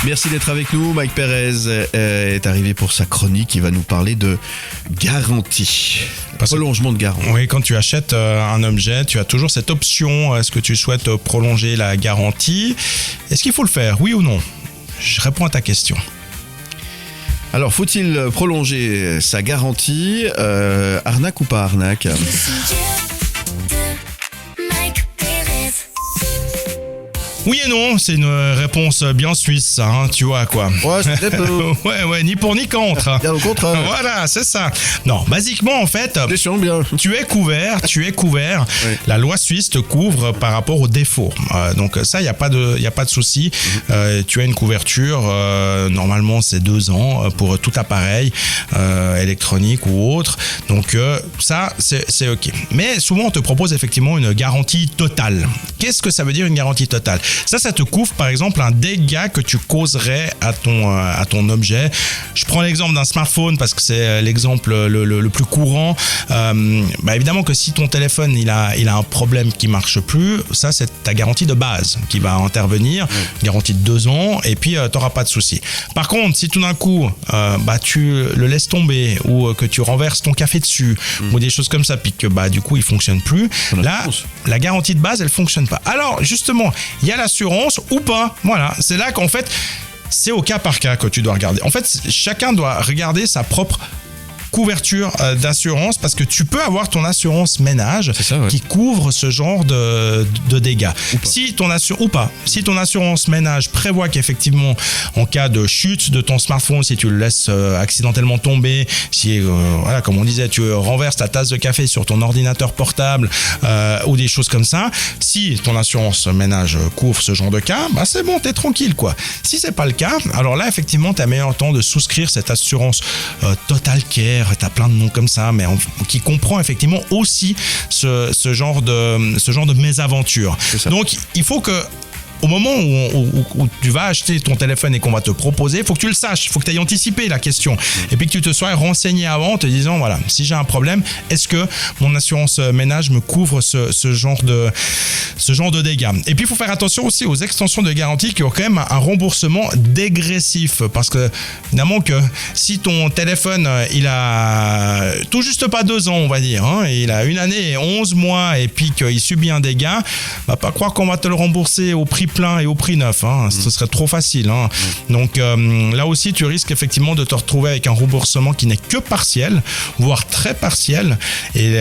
Merci d'être avec nous. Mike Perez est arrivé pour sa chronique. Il va nous parler de garantie. Prolongement de garantie. Oui, quand tu achètes un objet, tu as toujours cette option. Est-ce que tu souhaites prolonger la garantie ? Est-ce qu'il faut le faire, oui ou non ? Je réponds à ta question. Alors, faut-il prolonger sa garantie ? Arnaque ou pas arnaque ? Oui et non, c'est une réponse bien suisse, ça, hein, tu vois quoi. Ouais, c'est très peu. ouais, ni pour ni contre. Bien au contraire. Voilà, c'est ça. Non, basiquement, en fait, Bien. tu es couvert. Oui. La loi suisse te couvre par rapport aux défauts. Donc ça, il n'y a pas de souci. Tu as une couverture, normalement, c'est 2 ans pour tout appareil électronique ou autre. Donc ça, c'est OK. Mais souvent, on te propose effectivement une garantie totale. Qu'est-ce que ça veut dire une garantie totale ? Ça te couvre par exemple un dégât que tu causerais à ton objet. Je prends l'exemple d'un smartphone parce que c'est l'exemple le plus courant. Évidemment que si ton téléphone il a un problème qui marche plus, ça c'est ta garantie de base qui va intervenir, garantie de 2 ans et puis tu n'auras pas de souci. Par contre, si tout d'un coup tu le laisses tomber ou que tu renverses ton café dessus ou des choses comme ça puis que du coup il fonctionne plus, là la garantie de base elle fonctionne pas. Alors justement, il y a l'assurance ou pas. Voilà, c'est là qu'en fait, c'est au cas par cas que tu dois regarder. En fait, chacun doit regarder sa propre couverture d'assurance parce que tu peux avoir ton assurance ménage qui couvre ce genre de dégâts. Si ton assurance ménage prévoit qu'effectivement en cas de chute de ton smartphone, si tu le laisses accidentellement tomber, si comme on disait, tu renverses ta tasse de café sur ton ordinateur portable ou des choses comme ça, si ton assurance ménage couvre ce genre de cas, c'est bon, t'es tranquille quoi. Si c'est pas le cas, alors là effectivement t'as meilleur temps de souscrire cette assurance Total Care. T'as plein de noms comme ça, mais qui comprend effectivement aussi ce genre de mésaventure. Donc, il faut que au moment où tu vas acheter ton téléphone et qu'on va te proposer, il faut que tu le saches, il faut que tu aies anticipé la question et puis que tu te sois renseigné avant en te disant voilà, si j'ai un problème, est-ce que mon assurance ménage me couvre ce genre de dégâts. Et puis il faut faire attention aussi aux extensions de garantie qui ont quand même un remboursement dégressif parce que évidemment que si ton téléphone il a tout juste pas 2 ans on va dire, il a 1 année et 11 mois et puis qu'il subit un dégât, va pas croire qu'on va te le rembourser au prix plein et au prix neuf, ce serait trop facile. Donc là aussi tu risques effectivement de te retrouver avec un remboursement qui n'est que partiel, voire très partiel et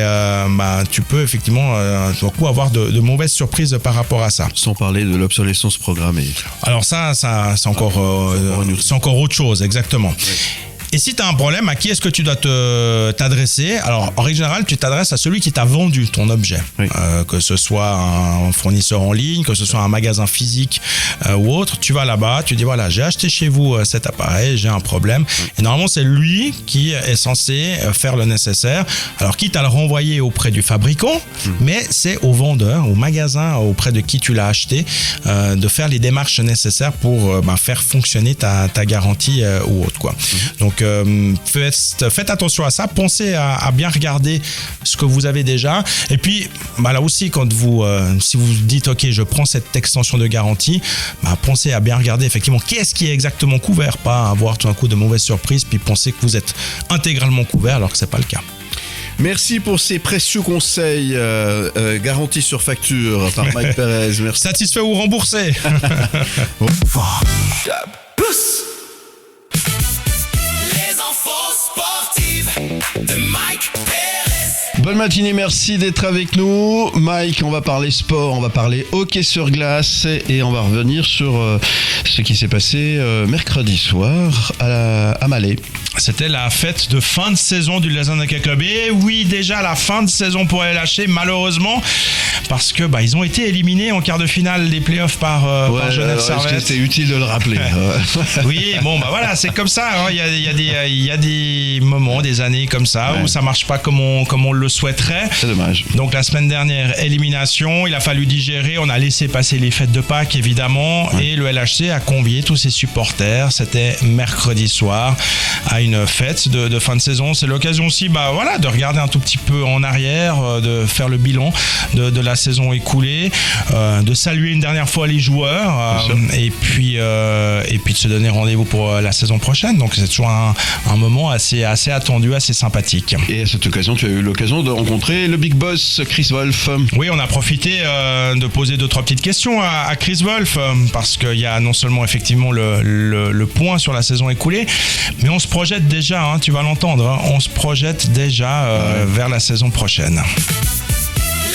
tu peux effectivement avoir de mauvaises surprises par rapport à ça. Sans parler de l'obsolescence programmée. Alors ça c'est encore autre chose, exactement. Oui. Et si tu as un problème, à qui est-ce que tu dois t'adresser ? Alors, en règle générale, tu t'adresses à celui qui t'a vendu ton objet. Oui. Que ce soit un fournisseur en ligne, que ce soit un magasin physique ou autre. Tu vas là-bas, tu dis voilà, j'ai acheté chez vous cet appareil, j'ai un problème. Et normalement, c'est lui qui est censé faire le nécessaire. Alors, quitte à le renvoyer auprès du fabricant, mais c'est au vendeur, au magasin auprès de qui tu l'as acheté, de faire les démarches nécessaires pour faire fonctionner ta garantie ou autre, quoi. Donc, faites attention à ça, pensez à bien regarder ce que vous avez déjà et puis là aussi quand si vous dites ok je prends cette extension de garantie, pensez à bien regarder effectivement qu'est-ce qui est exactement couvert, pas avoir tout d'un coup de mauvaises surprises puis penser que vous êtes intégralement couvert alors que c'est pas le cas. Merci pour ces précieux conseils garantis sur facture par Mike Perez. Merci. Satisfait ou remboursé. De Mike Perez. Bonne matinée, merci d'être avec nous. Mike, on va parler sport, on va parler hockey sur glace et on va revenir sur ce qui s'est passé mercredi soir à Malais. C'était la fête de fin de saison du Lausanne Hockey Club. Et oui, déjà la fin de saison pour les lâcher, malheureusement, parce que ils ont été éliminés en quart de finale des playoffs par Genève Servette. C'était utile de le rappeler. Oui, voilà, c'est comme ça. Il y a des moments, des années comme ça où ça marche pas comme on le souhaiterait. C'est dommage. Donc la semaine dernière, élimination, il a fallu digérer, on a laissé passer les fêtes de Pâques évidemment, et le LHC a convié tous ses supporters, c'était mercredi soir, à une fête de fin de saison. C'est l'occasion aussi de regarder un tout petit peu en arrière, de faire le bilan de la saison écoulée, de saluer une dernière fois les joueurs, et puis de se donner rendez-vous pour la saison prochaine. Donc c'est toujours un moment assez attendu, assez sympathique. Et à cette occasion, tu as eu l'occasion de rencontrer le big boss Chris Wolf. Oui, on a profité de poser 2-3 petites questions à Chris Wolf, parce qu'il y a non seulement effectivement le point sur la saison écoulée, mais on se projette déjà, tu vas l'entendre, on se projette déjà vers la saison prochaine.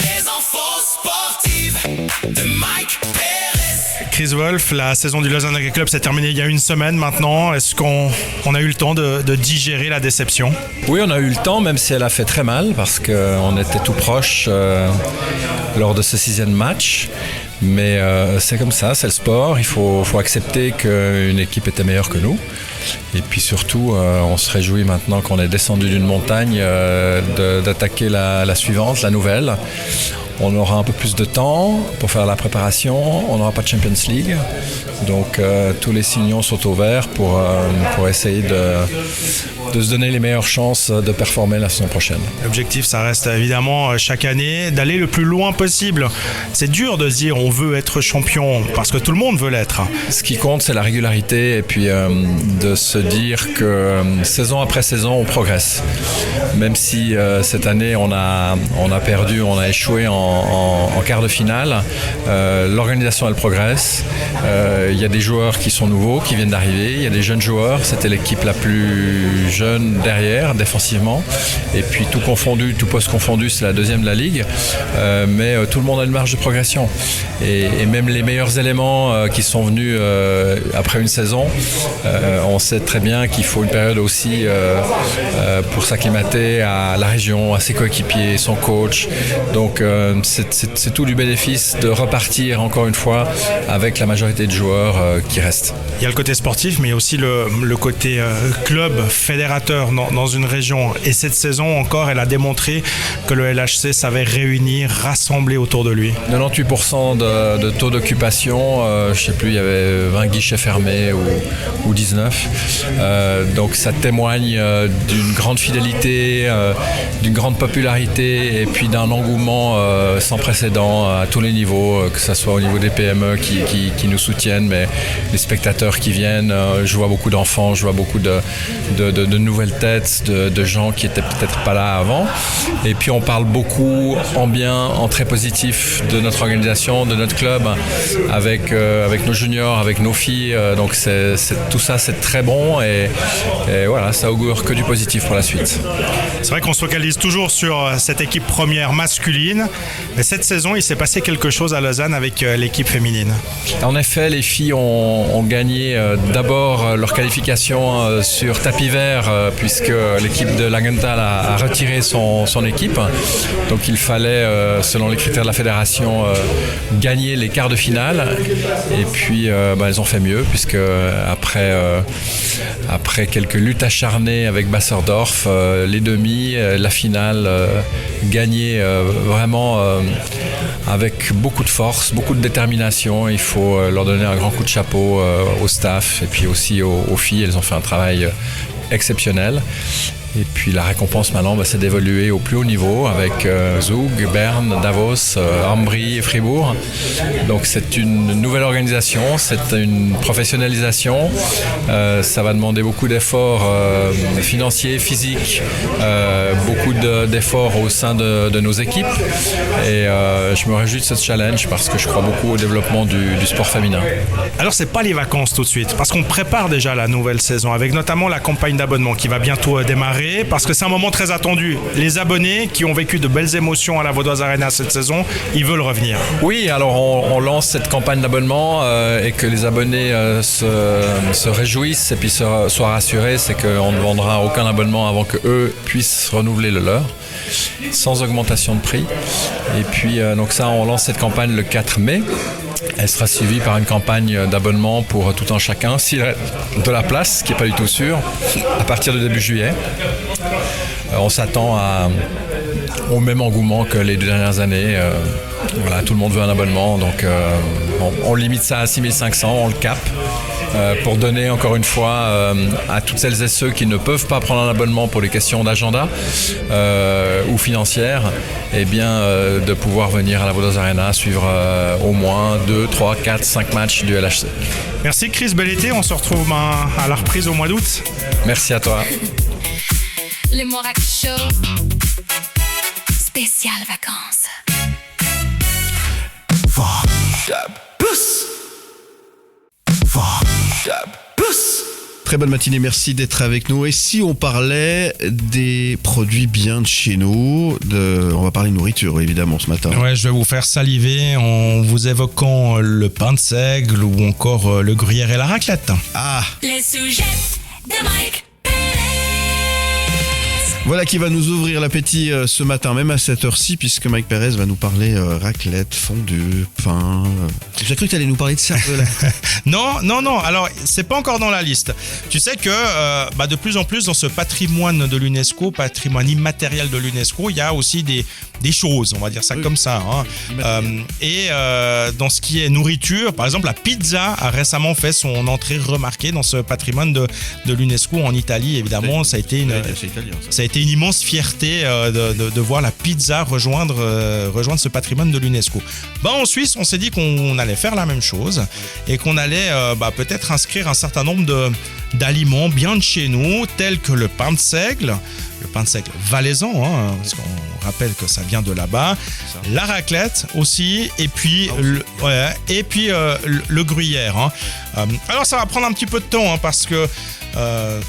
Les infos sportives de Mike Pérez. Chris Wolf, la saison du Lausanne Hockey Club s'est terminée il y a une semaine maintenant. Est-ce qu'on a eu le temps de digérer la déception ? Oui, on a eu le temps, même si elle a fait très mal, parce qu'on était tout proche lors de ce 6e match. Mais c'est comme ça, c'est le sport. Il faut accepter qu'une équipe était meilleure que nous. Et puis surtout, on se réjouit maintenant qu'on est descendu d'une montagne d'attaquer la suivante, la nouvelle. On aura un peu plus de temps pour faire la préparation. On n'aura pas de Champions League. Donc tous les signaux sont au vert pour essayer de se donner les meilleures chances de performer la saison prochaine. L'objectif, ça reste évidemment chaque année d'aller le plus loin possible. C'est dur de se dire on veut être champion parce que tout le monde veut l'être. Ce qui compte, c'est la régularité et puis de se dire que saison après saison, on progresse. Même si cette année, on a perdu, on a échoué en quart de finale, l'organisation, elle progresse. Il y a des joueurs qui sont nouveaux, qui viennent d'arriver. Il y a des jeunes joueurs. C'était l'équipe la plus jeune derrière, défensivement. Et puis tout confondu, tout poste confondu, c'est la deuxième de la Ligue. Mais tout le monde a une marge de progression. Et même les meilleurs éléments qui sont venus après une saison, on sait très bien qu'il faut une période aussi pour s'acclimater à la région, à ses coéquipiers, son coach. Donc c'est tout du bénéfice de repartir encore une fois avec la majorité de joueurs qui restent. Il y a le côté sportif, mais il y a aussi le côté club, fédérateur dans une région. Et cette saison encore, elle a démontré que le LHC savait réunir, rassembler autour de lui. 98% de taux d'occupation, je ne sais plus, il y avait 20 guichets fermés ou 19. Donc ça témoigne d'une grande fidélité, d'une grande popularité et puis d'un engouement sans précédent à tous les niveaux, que ce soit au niveau des PME qui nous soutiennent, mais les spectateurs qui viennent. Je vois beaucoup d'enfants, je vois beaucoup de nouvelles têtes, de gens qui n'étaient peut-être pas là avant. Et puis on parle beaucoup en bien, en très positif de notre organisation, de notre club, avec nos juniors, avec nos filles. Donc tout ça, c'est très bon et voilà, ça augure que du positif pour la suite. C'est vrai qu'on se focalise toujours sur cette équipe première masculine, mais cette saison, il s'est passé quelque chose à Lausanne avec l'équipe féminine. En effet, les filles ont gagné d'abord leur qualification sur tapis vert, puisque l'équipe de Langenthal a retiré son équipe. Donc il fallait, selon les critères de la fédération, gagner les quarts de finale. Et puis elles ont fait mieux, puisque après quelques luttes acharnées avec Basserdorf, les demi, la finale gagnée vraiment avec beaucoup de force, beaucoup de détermination. Il faut leur donner un grand coup de chapeau au staff et puis aussi aux filles. Elles ont fait un travail exceptionnel. Et puis la récompense maintenant, c'est d'évoluer au plus haut niveau avec Zug, Berne, Davos, Ambry et Fribourg. Donc c'est une nouvelle organisation, c'est une professionnalisation. Ça va demander beaucoup d'efforts financiers, physiques, beaucoup d'efforts au sein de nos équipes. Et je me réjouis de ce challenge parce que je crois beaucoup au développement du sport féminin. Alors c'est pas les vacances tout de suite, parce qu'on prépare déjà la nouvelle saison avec notamment la campagne d'abonnement qui va bientôt démarrer. Parce que c'est un moment très attendu. Les abonnés qui ont vécu de belles émotions à la Vaudoise Arena cette saison, ils veulent revenir. Oui, alors on lance cette campagne d'abonnement et que les abonnés se réjouissent et puis soient rassurés, c'est qu'on ne vendra aucun abonnement avant qu'eux puissent renouveler le leur, sans augmentation de prix. Et puis donc ça, on lance cette campagne le 4 mai. Elle sera suivie par une campagne d'abonnement pour tout un chacun, s'il y a de la place, ce qui n'est pas du tout sûr, à partir du début juillet. On s'attend à au même engouement que les 2 dernières années. Voilà, tout le monde veut un abonnement, donc on limite ça à 6500, on le cap. Pour donner encore une fois à toutes celles et ceux qui ne peuvent pas prendre un abonnement pour des questions d'agenda ou financières, eh bien, de pouvoir venir à la Vodafone Arena suivre au moins 2, 3, 4, 5 matchs du LHC. Merci Chris, bel été. On se retrouve à la reprise au mois d'août. Merci à toi. Les Morac Show, spécial vacances. Très bonne matinée, merci d'être avec nous. Et si on parlait des produits bien de chez nous, on va parler nourriture évidemment ce matin. Ouais, je vais vous faire saliver en vous évoquant le pain de seigle ou encore le gruyère et la raclette. Ah, Les sujets de Mike. voilà qui va nous ouvrir l'appétit ce matin, même à cette heure-ci, puisque Mike Perez va nous parler raclette, fondue, pain. J'ai cru que tu allais nous parler de ça. Non. Alors, c'est pas encore dans la liste. Tu sais que de plus en plus dans ce patrimoine de l'UNESCO, patrimoine immatériel de l'UNESCO, il y a aussi des choses, on va dire ça comme ça. Et dans ce qui est nourriture, par exemple, la pizza a récemment fait son entrée remarquée dans ce patrimoine de l'UNESCO en Italie. Évidemment, ça a été une immense fierté de voir la pizza rejoindre ce patrimoine de l'UNESCO. En Suisse, on s'est dit qu'on allait faire la même chose et qu'on allait peut-être inscrire un certain nombre d'aliments bien de chez nous, tels que le pain de seigle valaisan, parce qu'on rappelle que ça vient de là-bas, la raclette aussi, et puis le gruyère. Alors ça va prendre un petit peu de temps, parce que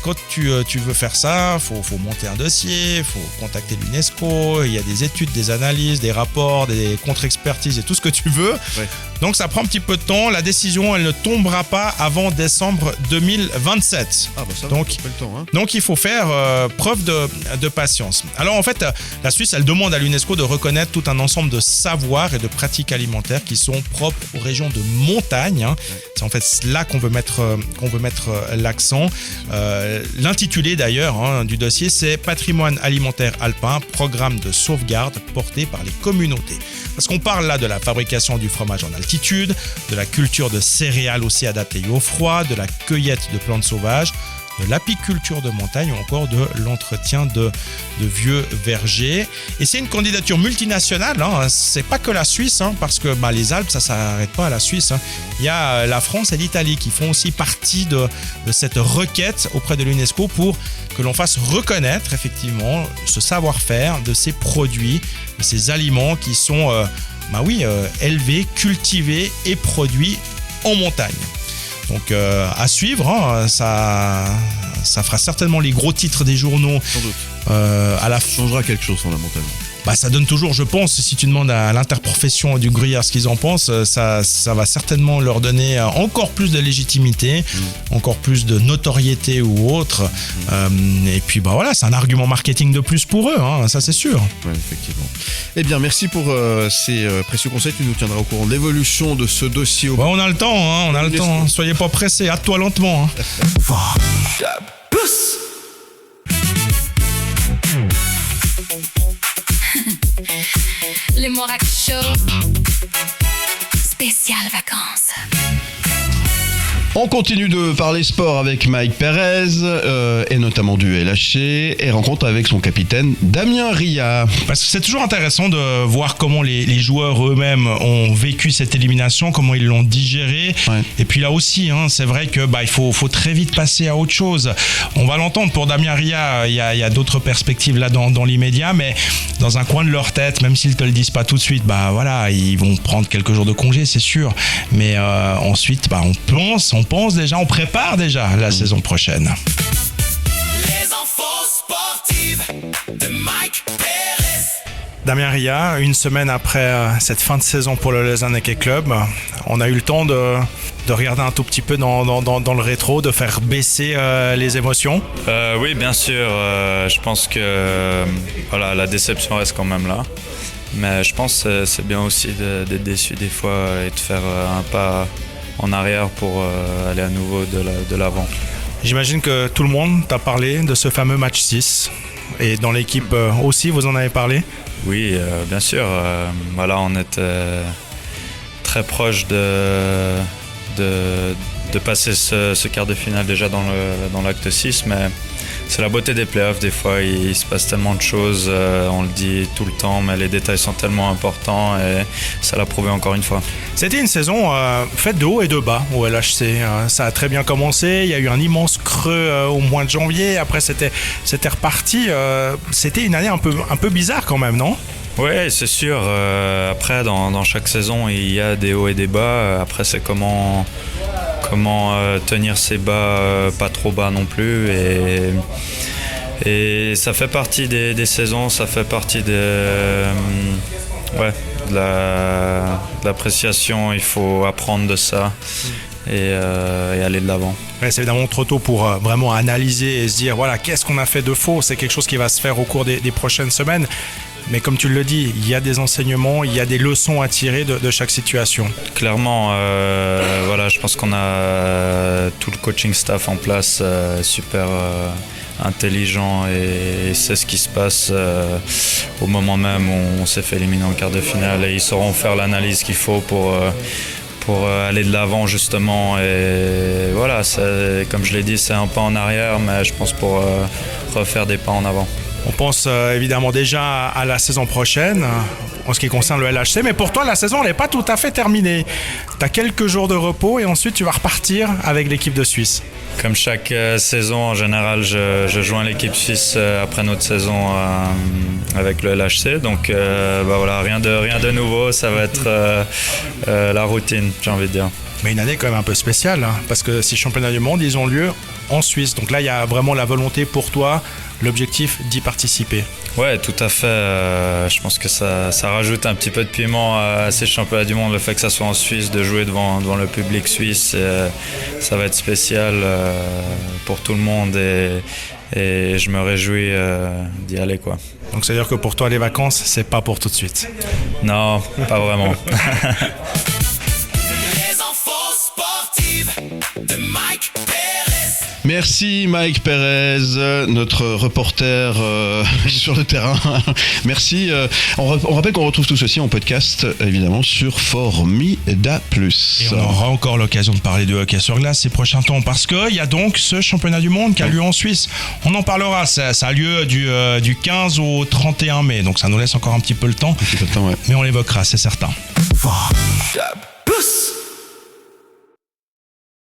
quand tu veux faire ça, faut monter un dossier, faut contacter l'UNESCO, il y a des études, des analyses, des rapports, des contre-expertises et tout ce que tu veux. Ouais. Donc ça prend un petit peu de temps. La décision, elle ne tombera pas avant décembre 2027. Ça va, donc le temps, donc il faut faire preuve de patience. Alors en fait, la Suisse, elle demande à l'UNESCO de reconnaître tout un ensemble de savoirs et de pratiques alimentaires qui sont propres aux régions de montagne. C'est en fait là qu'on veut mettre l'accent. L'intitulé d'ailleurs du dossier, c'est Patrimoine alimentaire alpin, programme de sauvegarde porté par les communautés. Parce qu'on parle là de la fabrication du fromage en altitude, de la culture de céréales aussi adaptée au froid, de la cueillette de plantes sauvages, de l'apiculture de montagne ou encore de l'entretien de vieux vergers. Et c'est une candidature multinationale, c'est pas que la Suisse, parce que les Alpes, ça s'arrête pas à la Suisse. Il y a la France et l'Italie qui font aussi partie de cette requête auprès de l'UNESCO pour que l'on fasse reconnaître effectivement ce savoir-faire de ces produits, de ces aliments qui sont élevés, cultivés et produits en montagne. Donc à suivre, ça fera certainement les gros titres des journaux. Sans doute. Ça changera quelque chose fondamentalement. Ça donne toujours, je pense, si tu demandes à l'interprofession du gruyère ce qu'ils en pensent, ça va certainement leur donner encore plus de légitimité, encore plus de notoriété ou autre. Et puis c'est un argument marketing de plus pour eux, ça c'est sûr. Ouais, effectivement. Eh bien, merci pour ces précieux conseils. Tu nous tiendras au courant de l'évolution de ce dossier. On a le temps, Soyez pas pressés, hâte-toi lentement. Les Morac Show, spécial vacances. On continue de parler sport avec Mike Perez et notamment du LHC et rencontre avec son capitaine Damien Ria. Parce que c'est toujours intéressant de voir comment les joueurs eux-mêmes ont vécu cette élimination, comment ils l'ont digéré. Ouais. Et puis là aussi, c'est vrai que il faut très vite passer à autre chose. On va l'entendre pour Damien Ria, il y a d'autres perspectives là dans l'immédiat, mais dans un coin de leur tête, même s'ils te le disent pas tout de suite, ils vont prendre quelques jours de congé, c'est sûr. Ensuite, on pense déjà, on prépare déjà la saison prochaine. Les infos sportives de Mike Perez. Damien Ria, une semaine après cette fin de saison pour le Lausanne Hockey Club, on a eu le temps de regarder un tout petit peu dans le rétro, de faire baisser les émotions. Oui, bien sûr. Je pense que la déception reste quand même là. Mais je pense que c'est bien aussi d'être déçu des fois et de faire un pas en arrière pour aller à nouveau de l'avant. J'imagine que tout le monde t'a parlé de ce fameux match 6 et dans l'équipe aussi, vous en avez parlé? Oui, bien sûr. Voilà, on était très proche de passer ce quart de finale déjà dans l'acte 6, mais c'est la beauté des playoffs. Des fois, il se passe tellement de choses, on le dit tout le temps, mais les détails sont tellement importants et ça l'a prouvé encore une fois. C'était une saison faite de haut et de bas au LHC. Ça a très bien commencé, il y a eu un immense creux au mois de janvier, après c'était reparti. C'était une année un peu bizarre quand même, non? Oui, c'est sûr. Après, dans chaque saison, il y a des hauts et des bas. Après, c'est comment tenir ses bas, pas trop bas non plus. Et ça fait partie des saisons, ça fait partie de l'appréciation. Il faut apprendre de ça et aller de l'avant. Ouais, c'est évidemment trop tôt pour vraiment analyser et se dire voilà, qu'est-ce qu'on a fait de faux. C'est quelque chose qui va se faire au cours des prochaines semaines. Mais comme tu le dis, il y a des enseignements, il y a des leçons à tirer de chaque situation. Clairement, voilà, je pense qu'on a tout le coaching staff en place, super intelligent et sait ce qui se passe au moment même où on s'est fait éliminer en quart de finale. Et ils sauront faire l'analyse qu'il faut pour aller de l'avant justement. Et voilà, comme je l'ai dit, c'est un pas en arrière, mais je pense pour refaire des pas en avant. On pense évidemment déjà à la saison prochaine en ce qui concerne le LHC, mais pour toi la saison n'est pas tout à fait terminée. Tu as quelques jours de repos et ensuite tu vas repartir avec l'équipe de Suisse. Comme chaque saison, en général, je joins l'équipe suisse après notre saison avec le LHC. Donc voilà, rien de nouveau, ça va être la routine, j'ai envie de dire. Mais une année quand même un peu spéciale, hein, parce que ces championnats du monde, ils ont lieu en Suisse. Donc là, il y a vraiment la volonté pour toi, l'objectif d'y participer. Ouais, tout à fait. Je pense que ça rajoute un petit peu de piment à ces championnats du monde, le fait que ça soit en Suisse, de jouer devant le public suisse. Ça va être spécial pour tout le monde et je me réjouis d'y aller, quoi. Donc ça veut dire que pour toi, les vacances, c'est pas pour tout de suite? Non, pas vraiment. Les infos sportives de Mike Perez. Merci Mike Perez, notre reporter sur le terrain. Merci. On rappelle qu'on retrouve tout ceci en podcast, évidemment, sur Formida+. Et on aura encore l'occasion de parler de hockey sur glace ces prochains temps, parce qu'il y a donc ce championnat du monde qui a lieu en Suisse. On en parlera, ça a lieu du 15 au 31 mai, donc ça nous laisse encore un petit peu le temps. Ouais. Mais on l'évoquera, c'est certain. Formidable.